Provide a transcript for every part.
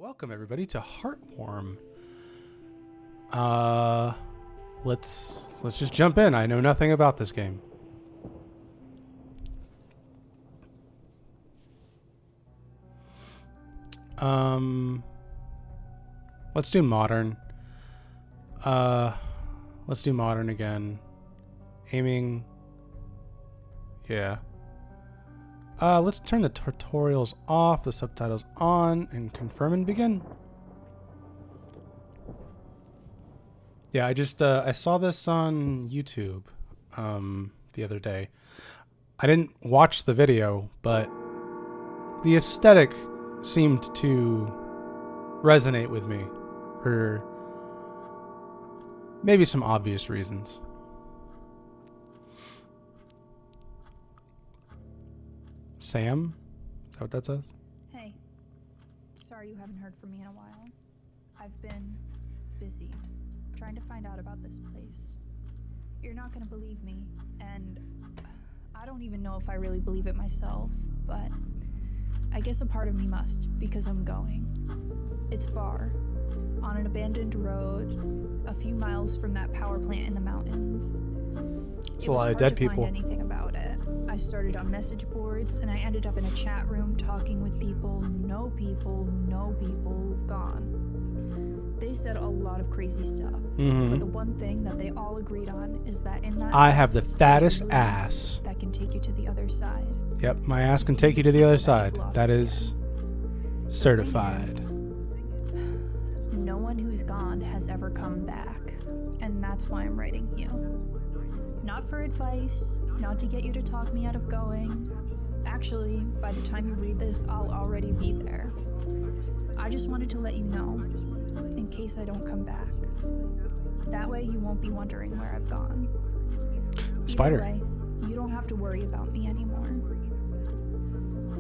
Welcome everybody to Heartwarm. Let's just jump in. I know nothing about this game. Let's do modern. Let's do modern again. Aiming. Yeah. Let's turn the tutorials off, the subtitles on, and confirm and begin. Yeah, I saw this on YouTube the other day. I didn't watch the video, but the aesthetic seemed to resonate with me for maybe some obvious reasons. Sam? Is that what that says? Hey. Sorry you haven't heard from me in a while. I've been busy trying to find out about this place. You're not gonna believe me, and I don't even know if I really believe it myself, but I guess a part of me must, because I'm going. It's far, on an abandoned road, a few miles from that power plant in the mountains. It's a lot of dead people. It was hard to find anything about it. I started on message boards, and I ended up in a chat room talking with people who know people who know people who've gone. They said a lot of crazy stuff, but the one thing that they all agreed on is that in that I have the house, fattest there's a room ass. that can take you to the other side. Yep, my ass can take you to the other side. Lost That again. is The certified. thing is, no one who's gone has ever come back, and that's why I'm writing you. Not for advice, not to get you to talk me out of going. Actually, by the time you read this, I'll already be there. I just wanted to let you know, in case I don't come back. That way you won't be wondering where I've gone. Spider. Either way, you don't have to worry about me anymore.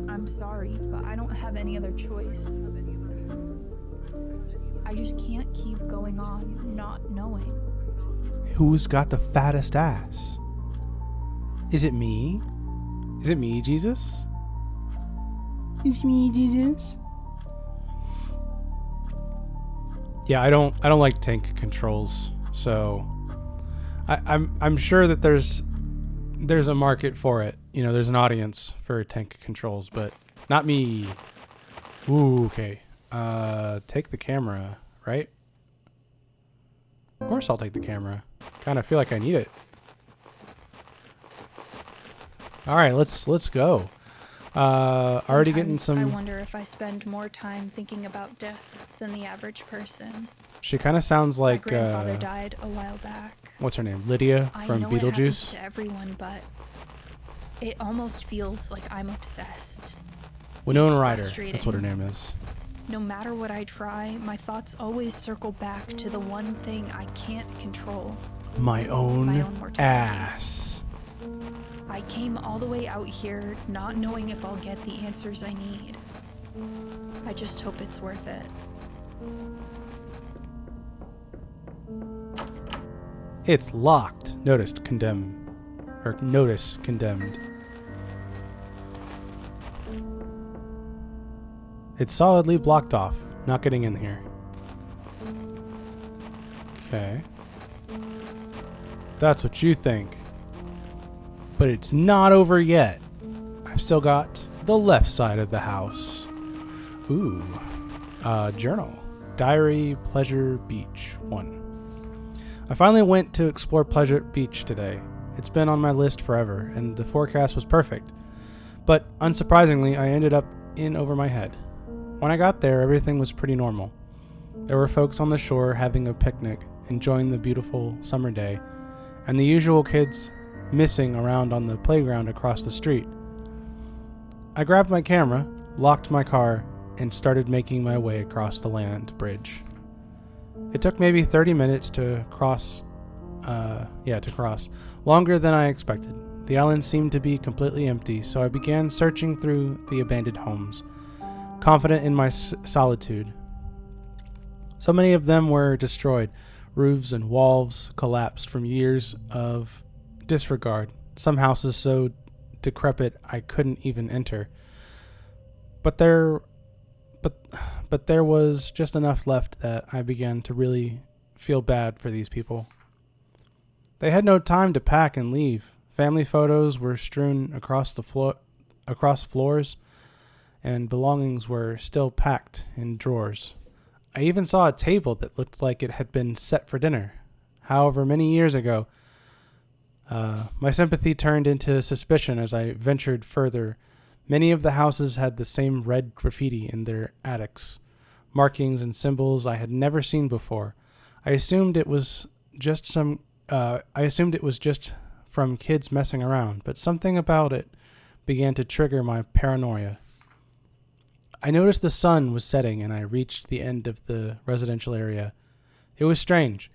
I'm sorry, but I don't have any other choice. I just can't keep going on not knowing. Who's got the fattest ass? Is it me? Is it me, Jesus? It's me, Jesus. Yeah, I don't like tank controls, so I'm sure that there's a market for it. You know, there's an audience for tank controls, but not me. Ooh, okay. Take the camera, right? Of course I'll take the camera. Kind of feel like I need it. All right, let's go. Already getting Sometimes I some. wonder if I spend more time thinking about death than the average person. She kind of sounds My like grandfather died a while back. what's her name? Lydia I from know it happens Beetlejuice. to everyone, but it almost feels like I'm obsessed. Winona It's Ryder. frustrating. That's what her name is. No matter what I try, my thoughts always circle back to the one thing I can't control. My own mortality. ass. I came all the way out here not knowing if I'll get the answers I need. I just hope it's worth it. It's locked. Noticed condemned. Or notice condemned. It's solidly blocked off. Not getting in here. Okay. That's what you think. But it's not over yet. I've still got the left side of the house. Ooh. Journal. Diary, Pleasure Beach 1. I finally went to explore Pleasure Beach today. It's been on my list forever, and the forecast was perfect. But unsurprisingly, I ended up in over my head. When I got there, everything was pretty normal. There were folks on the shore having a picnic, enjoying the beautiful summer day, and the usual kids missing around on the playground across the street. I grabbed my camera, locked my car, and started making my way across the land bridge. It took maybe 30 minutes to cross, longer than I expected. The island seemed to be completely empty, so I began searching through the abandoned homes, confident in my solitude. So many of them were destroyed. Roofs and walls collapsed from years of disregard. Some houses so decrepit I couldn't even enter. But there But there was just enough left that I began to really feel bad for these people. They had no time to pack and leave. Family photos were strewn across floors, and belongings were still packed in drawers. I even saw a table that looked like it had been set for dinner. However, many years ago, my sympathy turned into suspicion as I ventured further. Many of the houses had the same red graffiti in their attics, markings and symbols I had never seen before. I assumed it was just from kids messing around, but something about it began to trigger my paranoia. I noticed the sun was setting and I reached the end of the residential area. It was strange.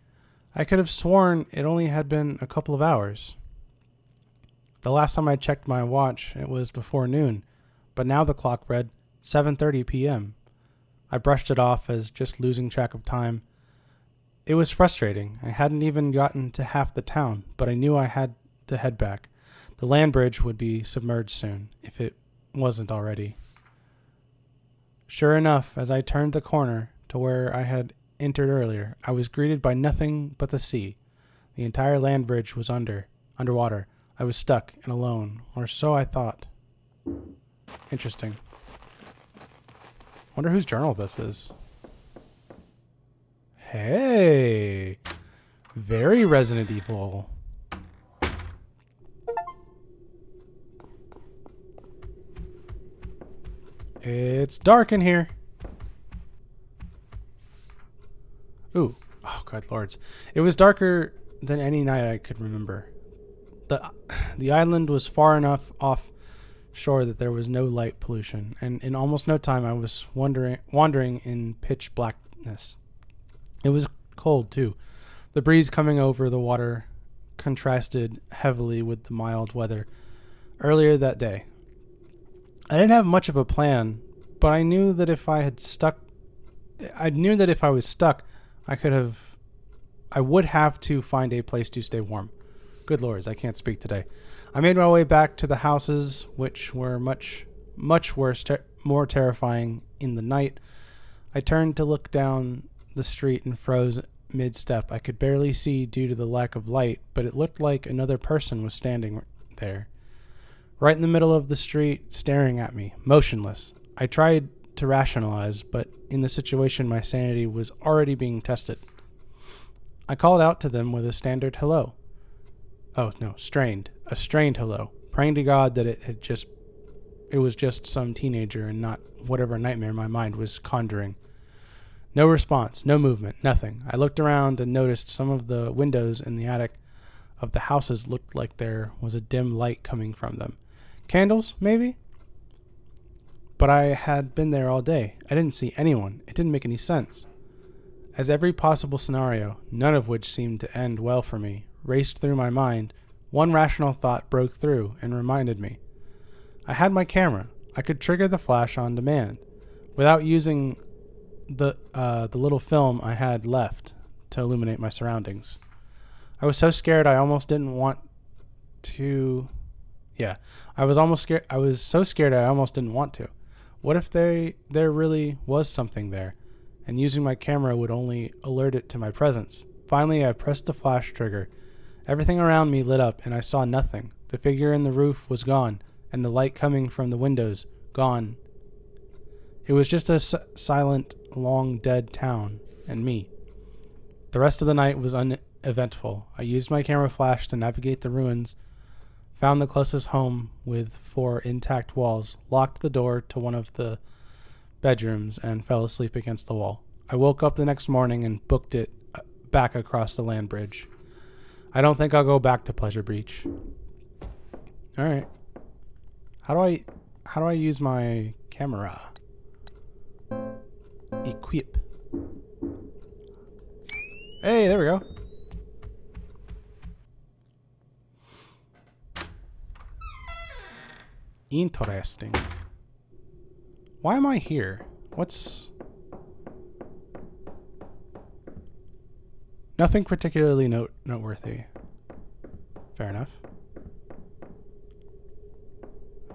I could have sworn it only had been a couple of hours. The last time I checked my watch, it was before noon, but now the clock read 7:30 p.m. I brushed it off as just losing track of time. It was frustrating. I hadn't even gotten to half the town, but I knew I had to head back. The land bridge would be submerged soon, if it wasn't already. Sure enough, as I turned the corner to where I had entered earlier, I was greeted by nothing but the sea. The entire land bridge was underwater. I was stuck and alone, or so I thought. Interesting. Wonder whose journal this is. Hey! Very Resident Evil. It's dark in here. Ooh. Oh, good lords. It was darker than any night I could remember. The island was far enough offshore that there was no light pollution, and in almost no time I was wandering in pitch blackness. It was cold, too. The breeze coming over the water contrasted heavily with the mild weather earlier that day. I didn't have much of a plan, but I knew that if I was stuck, I would have to find a place to stay warm. Good lords, I can't speak today. I made my way back to the houses, which were much worse, more terrifying in the night. I turned to look down the street and froze mid-step. I could barely see due to the lack of light, but it looked like another person was standing there, right in the middle of the street, staring at me, motionless. I tried to rationalize, but in the situation my sanity was already being tested. I called out to them with a standard hello. Oh, no, strained. A strained hello, praying to God that it was just some teenager and not whatever nightmare my mind was conjuring. No response, no movement, nothing. I looked around and noticed some of the windows in the attic of the houses looked like there was a dim light coming from them. Candles, maybe? But I had been there all day. I didn't see anyone. It didn't make any sense. As every possible scenario, none of which seemed to end well for me, raced through my mind, one rational thought broke through and reminded me. I had my camera. I could trigger the flash on demand without using the little film I had left to illuminate my surroundings. I was so scared I almost didn't want to. I was so scared I almost didn't want to. What if there really was something there, and using my camera would only alert it to my presence? Finally, I pressed the flash trigger. Everything around me lit up, and I saw nothing. The figure in the roof was gone, and the light coming from the windows gone. It was just a silent, long dead town, and me. The rest of the night was uneventful. I used my camera flash to navigate the ruins, found the closest home with 4 intact walls, locked the door to one of the bedrooms, and fell asleep against the wall. I woke up the next morning and booked it back across the land bridge. I don't think I'll go back to Pleasure Beach. All right. How do I use my camera? Equip. Hey, there we go. Interesting. Why am I here? What's... Nothing particularly noteworthy. Fair enough.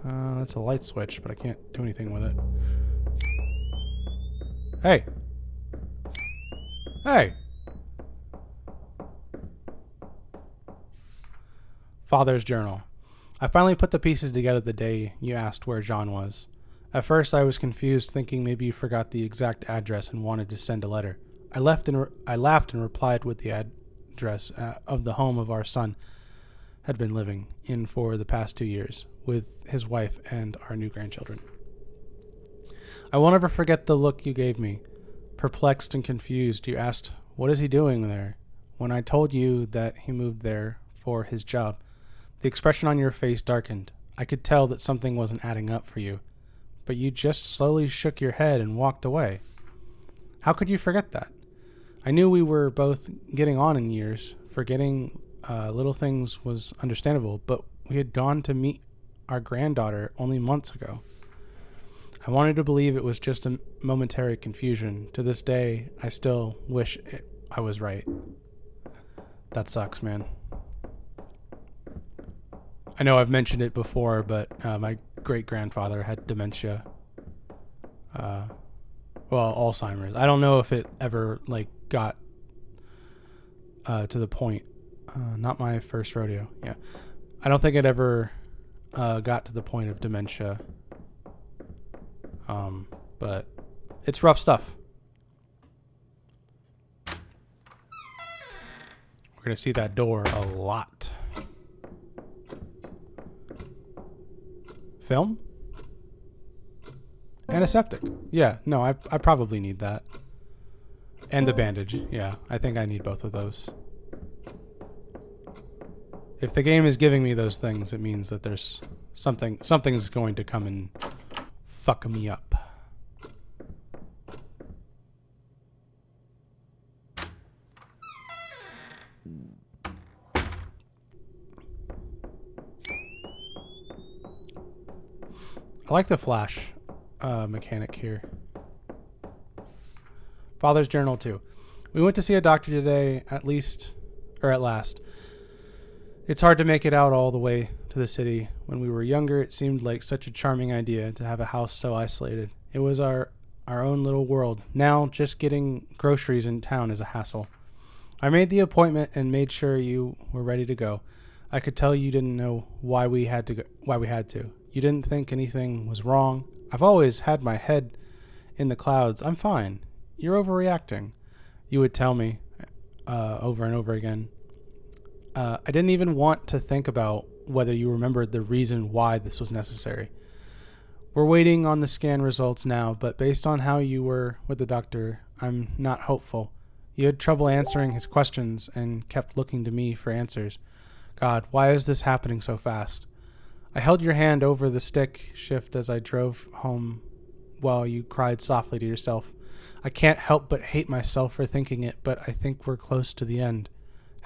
That's a light switch, but I can't do anything with it. Hey. Hey. Father's journal. I finally put the pieces together the day you asked where John was. At first, I was confused, thinking maybe you forgot the exact address and wanted to send a letter. I laughed and replied with the address of the home of our son had been living in for the past 2 years, with his wife and our new grandchildren. I won't ever forget the look you gave me. Perplexed and confused, you asked, "What is he doing there?" When I told you that he moved there for his job, the expression on your face darkened. I could tell that something wasn't adding up for you, but you just slowly shook your head and walked away. How could you forget that? I knew we were both getting on in years. Forgetting little things was understandable, but we had gone to meet our granddaughter only months ago. I wanted to believe it was just a momentary confusion. To this day, I still wish I was right. That sucks, man. I know I've mentioned it before, but my great-grandfather had dementia. Alzheimer's. I don't know if it ever got to the point. Not my first rodeo. Yeah, I don't think it ever got to the point of dementia. But it's rough stuff. We're gonna see that door a lot. Film? Antiseptic. Yeah, no, I probably need that. And the bandage. Yeah, I think I need both of those. If the game is giving me those things, it means that there's something's going to come and fuck me up. I like the flash mechanic here. Father's journal too. We went to see a doctor today, at last. It's hard to make it out all the way to the city. When we were younger, it seemed like such a charming idea to have a house so isolated. It was our own little world. Now, just getting groceries in town is a hassle. I made the appointment and made sure you were ready to go. I could tell you didn't know why we had to. You didn't think anything was wrong. I've always had my head in the clouds. I'm fine. You're overreacting. You would tell me over and over again. I didn't even want to think about whether you remembered the reason why this was necessary. We're waiting on the scan results now, but based on how you were with the doctor, I'm not hopeful. You had trouble answering his questions and kept looking to me for answers. God, why is this happening so fast? I held your hand over the stick shift as I drove home while you cried softly to yourself. I can't help but hate myself for thinking it, but I think we're close to the end.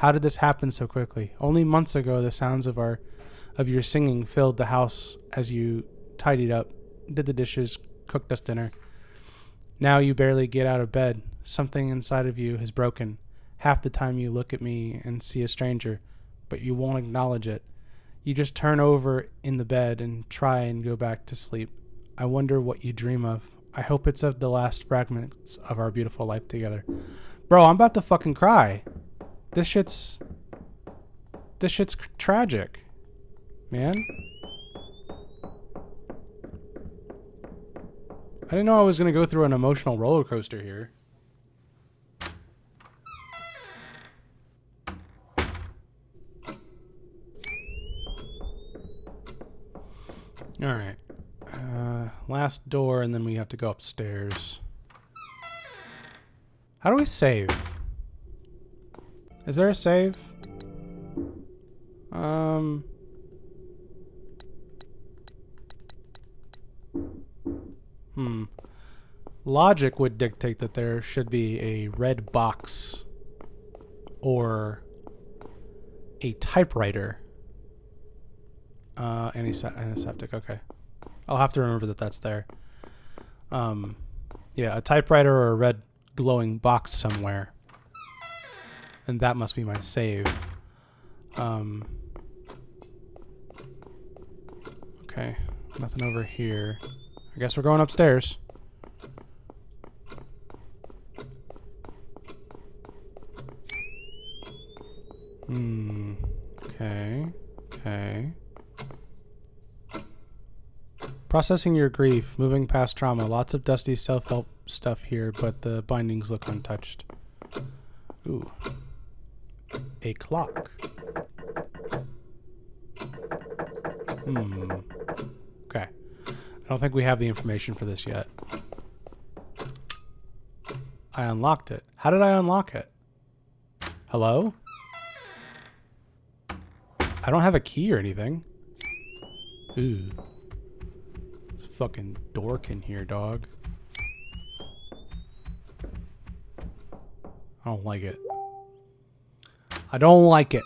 How did this happen so quickly? Only months ago, the sounds of your singing filled the house as you tidied up, did the dishes, cooked us dinner. Now you barely get out of bed. Something inside of you has broken. Half the time you look at me and see a stranger, but you won't acknowledge it. You just turn over in the bed and try and go back to sleep. I wonder what you dream of. I hope it's of the last fragments of our beautiful life together. Bro, I'm about to fucking cry. This shit's tragic, man. I didn't know I was going to go through an emotional roller coaster here. All right. Last door, and then we have to go upstairs. How do we save? Is there a save? Logic would dictate that there should be a red box or a typewriter. Antiseptic, okay. I'll have to remember that that's there. Yeah, a typewriter or a red glowing box somewhere. And that must be my save. Okay, nothing over here. I guess we're going upstairs. Okay. Okay. Processing your grief, moving past trauma. Lots of dusty self-help stuff here, but the bindings look untouched. Ooh. A clock. Okay. I don't think we have the information for this yet. I unlocked it. How did I unlock it? Hello? I don't have a key or anything. Ooh. This fucking dork in here, dog. I don't like it. I don't like it.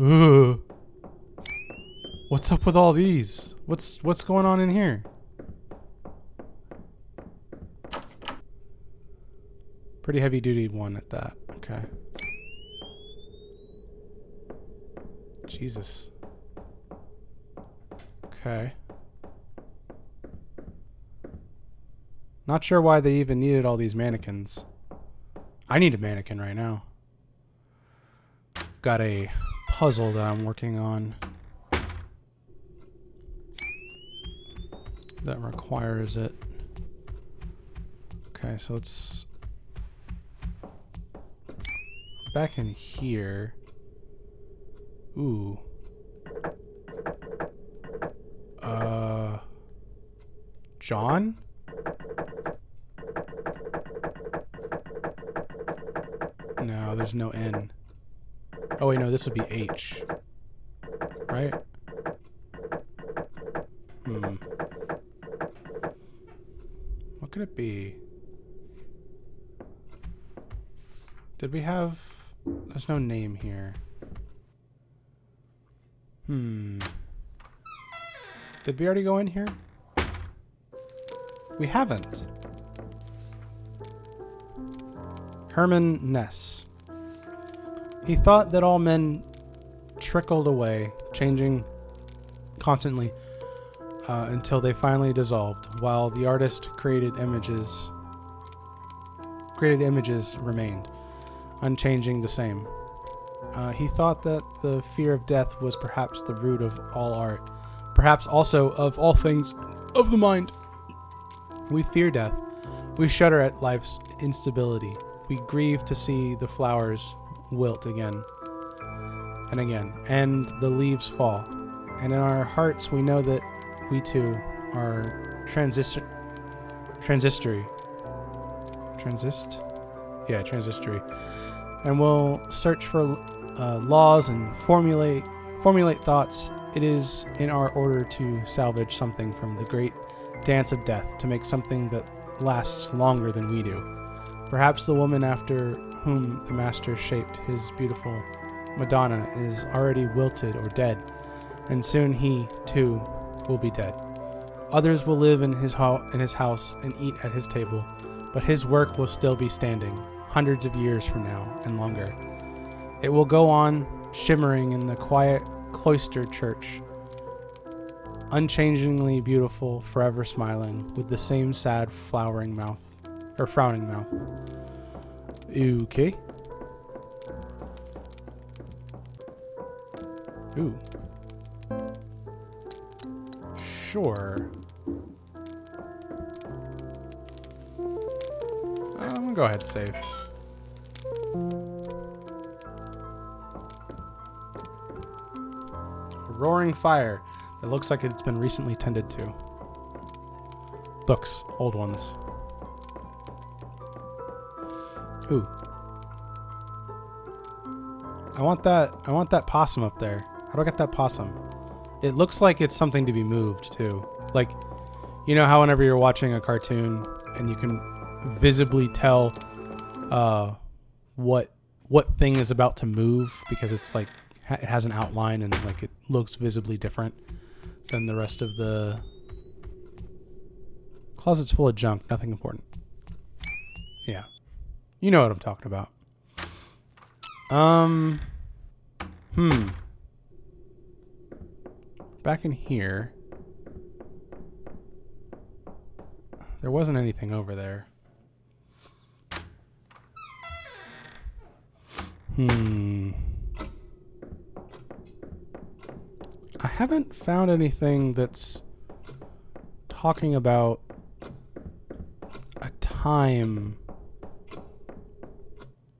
Ooh. What's up with all these? What's going on in here? Pretty heavy duty one at that. Okay. Jesus. Okay. Not sure why they even needed all these mannequins. I need a mannequin right now. Got a puzzle that I'm working on that requires it. Okay, so let's back in here. Ooh. John? No, there's no N. Oh wait, no, this would be H. Right? What could it be? Did we have... There's no name here. Did we already go in here? We haven't. Herman Ness. He thought that all men trickled away, changing constantly until they finally dissolved, while the artist created images remained, unchanging, the same. He thought that the fear of death was perhaps the root of all art, perhaps also of all things of the mind. We fear death. We shudder at life's instability. We grieve to see the flowers wilt again and again, and the leaves fall. And in our hearts, we know that we too are transitory. And we'll search for laws and formulate thoughts. It is in our order to salvage something from the great dance of death, to make something that lasts longer than we do. Perhaps the woman after whom the master shaped his beautiful Madonna is already wilted or dead, and soon he, too, will be dead. Others will live in his house and eat at his table, but his work will still be standing, hundreds of years from now and longer. It will go on, shimmering in the quiet cloistered church, unchangingly beautiful, forever smiling, with the same sad frowning mouth. Okay. Ooh. Sure. I'm gonna go ahead and save. A roaring fire that looks like it's been recently tended to. Books, old ones. Ooh. I want that possum up there. How do I get that possum? It looks like it's something to be moved too. Like, you know how whenever you're watching a cartoon and you can visibly tell what thing is about to move because it's like it has an outline and like it looks visibly different than the rest of the closet's full of junk, nothing important. Yeah. You know what I'm talking about. Back in here, there wasn't anything over there. I haven't found anything that's talking about a time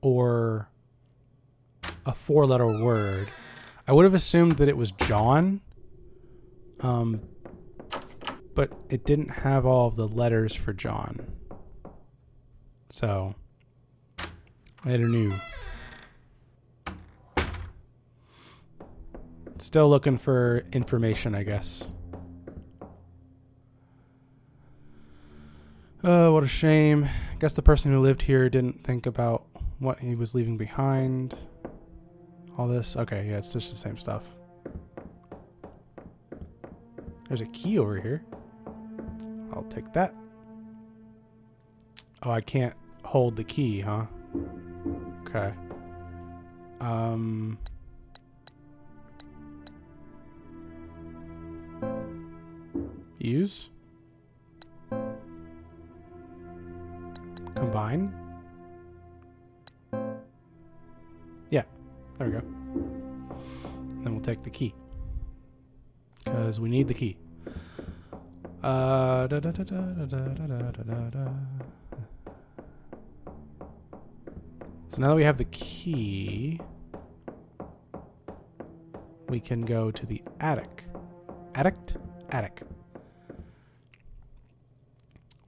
or a 4-letter word. I would have assumed that it was John, but it didn't have all of the letters for John. So, I never knew. Still looking for information, I guess. Oh, what a shame. I guess the person who lived here didn't think about what he was leaving behind. All this. Okay, yeah, it's just the same stuff. There's a key over here. I'll take that. Oh, I can't hold the key, huh? Okay. Use. Combine. Yeah, there we go. Then we'll take the key. Because we need the key. So now that we have the key, we can go to the attic. Attic.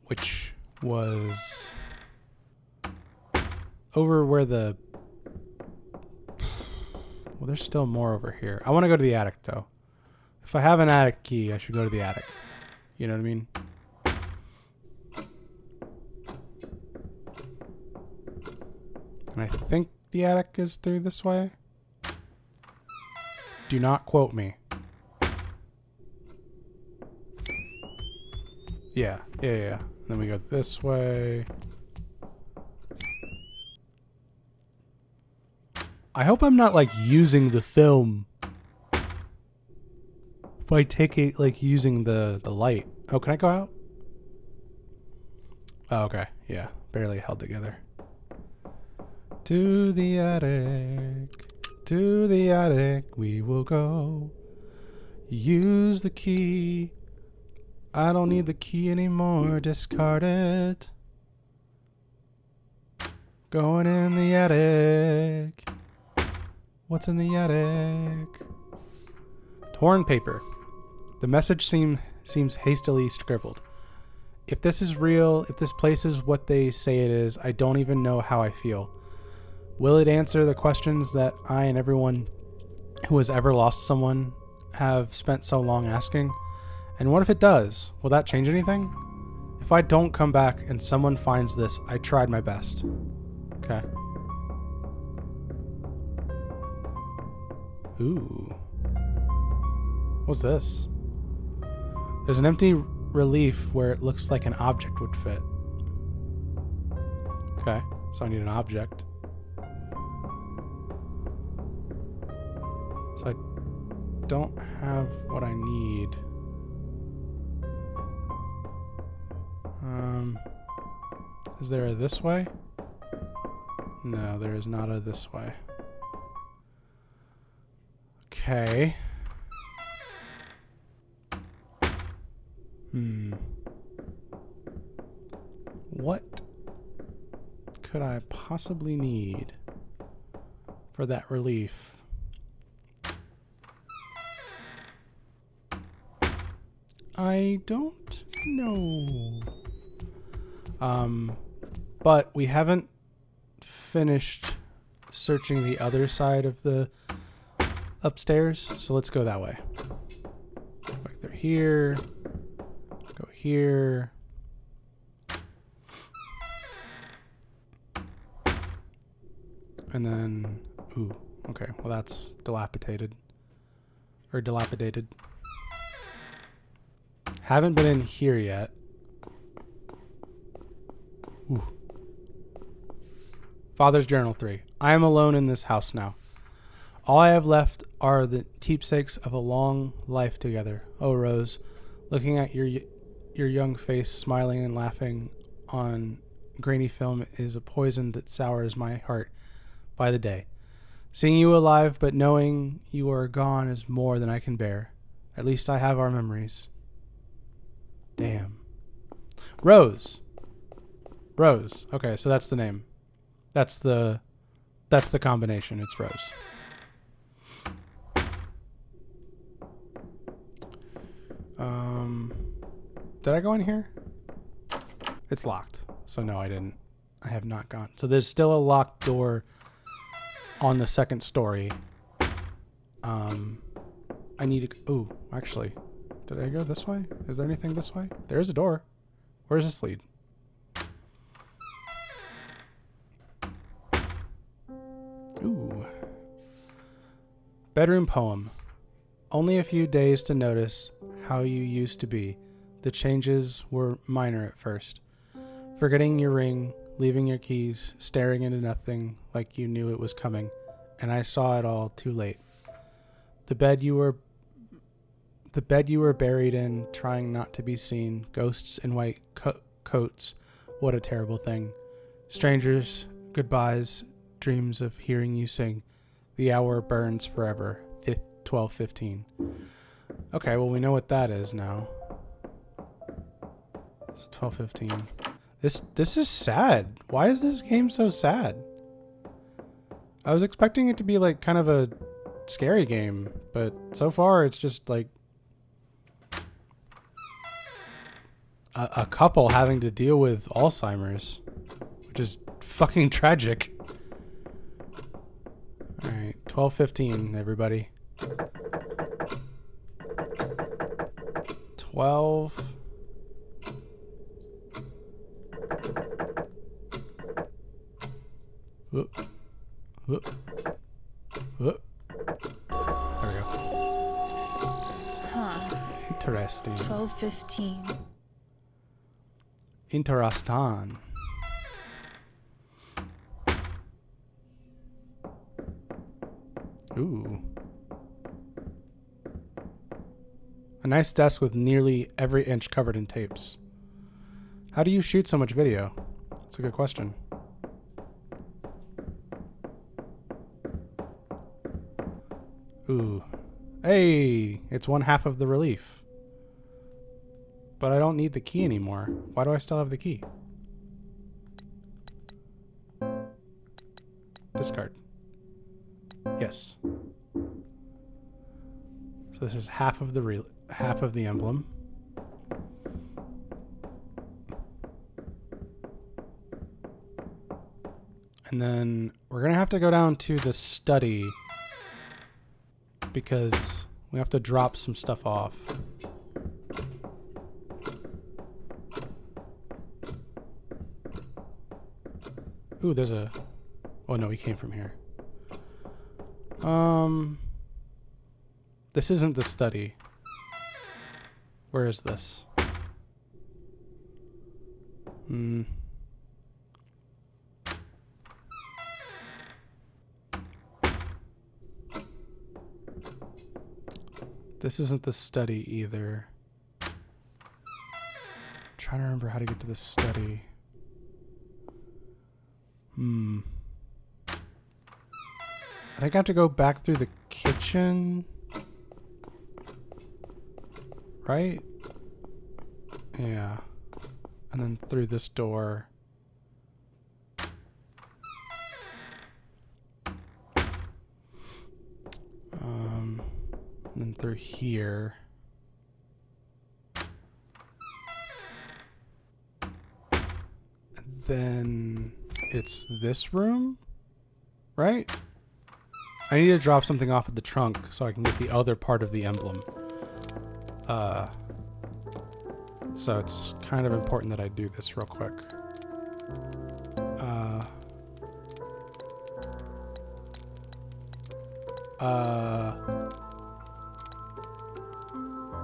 Which was over where the... Well, there's still more over here. I want to go to the attic, though. If I have an attic key, I should go to the attic. You know what I mean? And I think the attic is through this way. Do not quote me. Yeah. Then we go this way. I hope I'm not, like, using the film by taking, like, using the light. Oh, can I go out? Oh, okay. Yeah. Barely held together. To the attic we will go. Use the key. I don't need the key anymore. Discard it. Going in the attic. What's in the attic? Torn paper. The message seems hastily scribbled. If this is real, if this place is what they say it is, I don't even know how I feel. Will it answer the questions that I and everyone who has ever lost someone have spent so long asking? And what if it does? Will that change anything? If I don't come back and someone finds this, I tried my best. Okay. Ooh. What's this? There's an empty relief where it looks like an object would fit. Okay, so I need an object. So I don't have what I need. Is there a this way? No, there is not a this way. Okay. What could I possibly need for that relief? I don't know. But we haven't finished searching the other side of the upstairs, so let's go that way. Like they're here. Go here. And then, ooh, okay, well that's dilapidated. Or dilapidated. Haven't been in here yet. Ooh. Father's Journal 3. I am alone in this house now. All I have left are the keepsakes of a long life together. Oh, Rose, looking at your young face, smiling and laughing on grainy film is a poison that sours my heart by the day. Seeing you alive, but knowing you are gone is more than I can bear. At least I have our memories. Damn. Rose. Rose. Okay, so that's the name. That's the combination. It's Rose. Did I go in here? It's locked. So no, I didn't. I have not gone. So there's still a locked door on the second story. I need to... Ooh, actually. Did I go this way? Is there anything this way? There's a door. Where does this lead? Ooh. Bedroom poem. Only a few days to notice how you used to be. The changes were minor at first. Forgetting your ring, leaving your keys, staring into nothing like you knew it was coming, and I saw it all too late. The bed you were buried in, trying not to be seen, ghosts in white coats. What a terrible thing. Strangers, goodbyes, dreams of hearing you sing. The hour burns forever. 12:15. Okay, well we know what that is now. It's 12:15. This is sad. Why is this game so sad? I was expecting it to be like kind of a scary game, but so far it's just like a couple having to deal with Alzheimer's, which is fucking tragic. All right, 12:15, everybody. 12. Whoop. Whoop. Whoop. There we go. Huh. Interesting. 12:15. Interesting. Ooh. A nice desk with nearly every inch covered in tapes. How do you shoot so much video? That's a good question. Ooh. Hey, it's one half of the relief. But I don't need the key anymore. Why do I still have the key? Discard. Yes. So this is half of the emblem. And then we're gonna have to go down to the study because we have to drop some stuff off. Ooh, there's a... Oh no, he came from here. This isn't the study. Where is this? This isn't the study either. I'm trying to remember how to get to the study. I think I have to go back through the kitchen. Right? Yeah. And then through this door. And then through here. And then it's this room, right? I need to drop something off at the trunk so I can get the other part of the emblem. So it's kind of important that I do this real quick.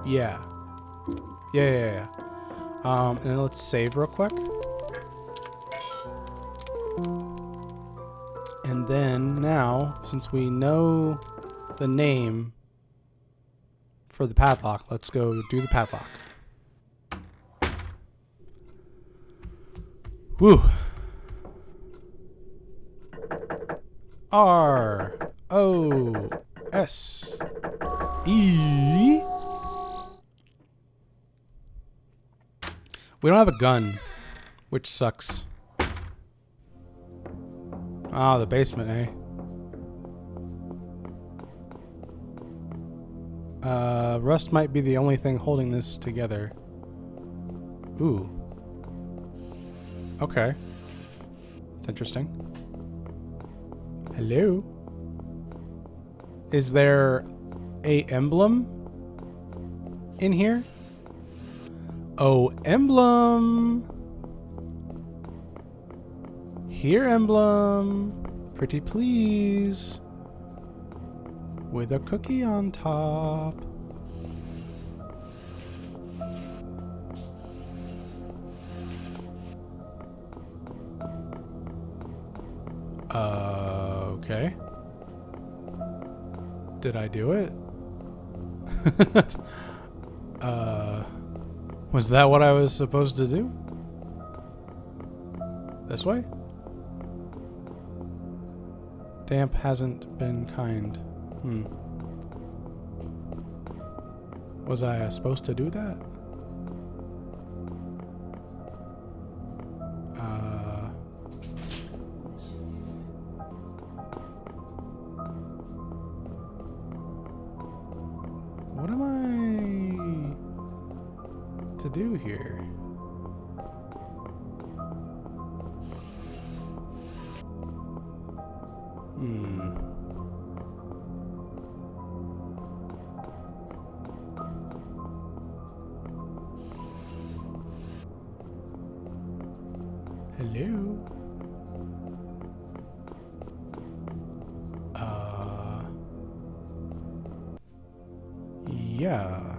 Yeah. And then let's save real quick. And then now, since we know the name for the padlock, let's go do the padlock. Woo. R. O S E. We don't have a gun, which sucks. Ah, the basement, eh? Rust might be the only thing holding this together. Ooh. Okay. That's interesting. Hello? Is there a emblem in here? Oh, emblem! Here, emblem. Pretty please. With a cookie on top. Okay. Did I do it? Was that what I was supposed to do? This way? Damp hasn't been kind. Was I supposed to do that? What am I to do here? Hello? Yeah.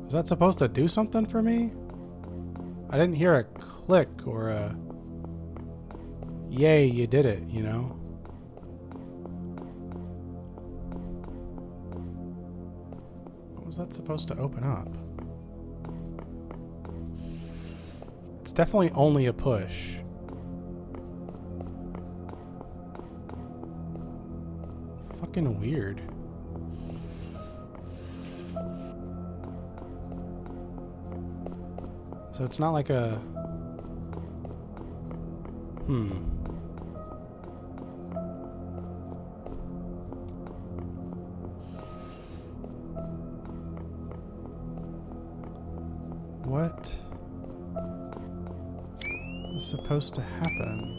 Was that supposed to do something for me? I didn't hear a click or a yay, you did it, you know? What was that supposed to open up? It's definitely only a push. Fucking weird. So it's not like a... What is supposed to happen?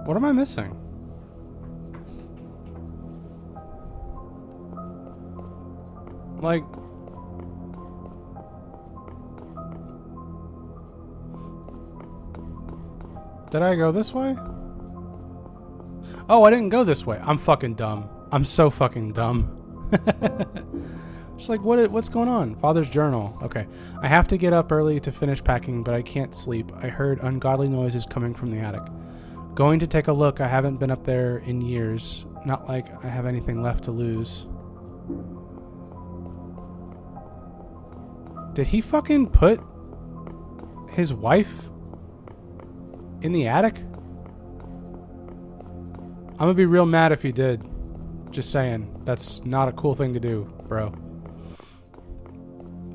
What am I missing? Like... Did I go this way? Oh, I didn't go this way. I'm fucking dumb. I'm so fucking dumb. Just like, what's going on? Father's journal. Okay. I have to get up early to finish packing, but I can't sleep. I heard ungodly noises coming from the attic. Going to take a look. I haven't been up there in years. Not like I have anything left to lose. Did he fucking put his wife in the attic? I'm gonna be real mad if he did. Just saying. That's not a cool thing to do, bro.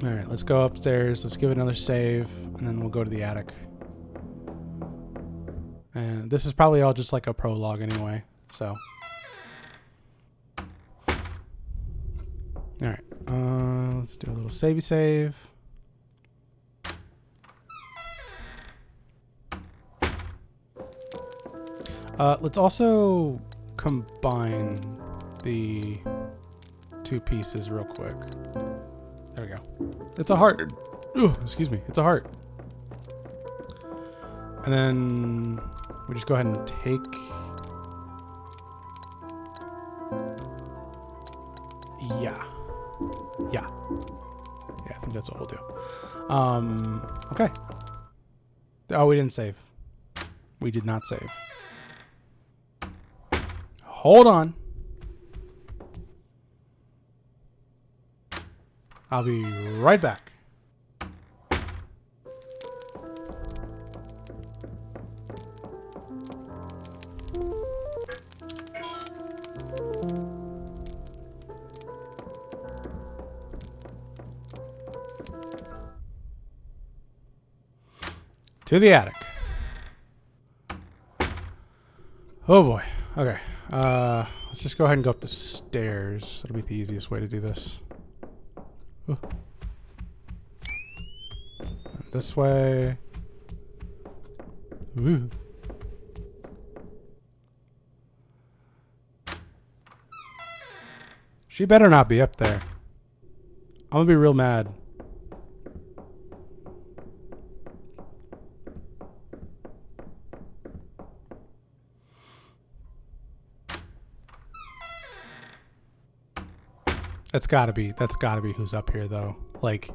Alright, let's go upstairs. Let's give it another save, and then we'll go to the attic. And this is probably all just like a prologue anyway, so. Alright, let's do a little savey save. Let's also combine the two pieces real quick. There we go. It's a heart. Ooh, excuse me. It's a heart. And then we just go ahead and take... Yeah. Yeah. Yeah, I think that's what we'll do. Okay. Oh, we didn't save. We did not save. Hold on. I'll be right back. To the attic. Oh boy. Okay. Let's just go ahead and go up the stairs. That'll be the easiest way to do this. Ooh. This way. Ooh. She better not be up there. I'm gonna be real mad. That's gotta be who's up here though. Like,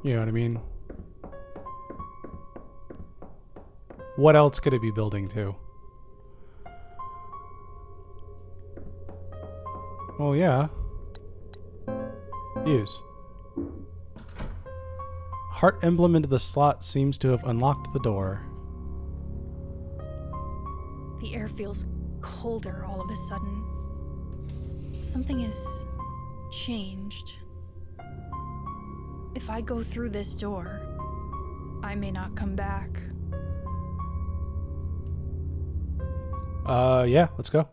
you know what I mean? What else could it be building to? Well, yeah. Use. Heart emblem into the slot seems to have unlocked the door. The air feels colder all of a sudden. Something has changed. If I go through this door, I may not come back. Yeah, let's go.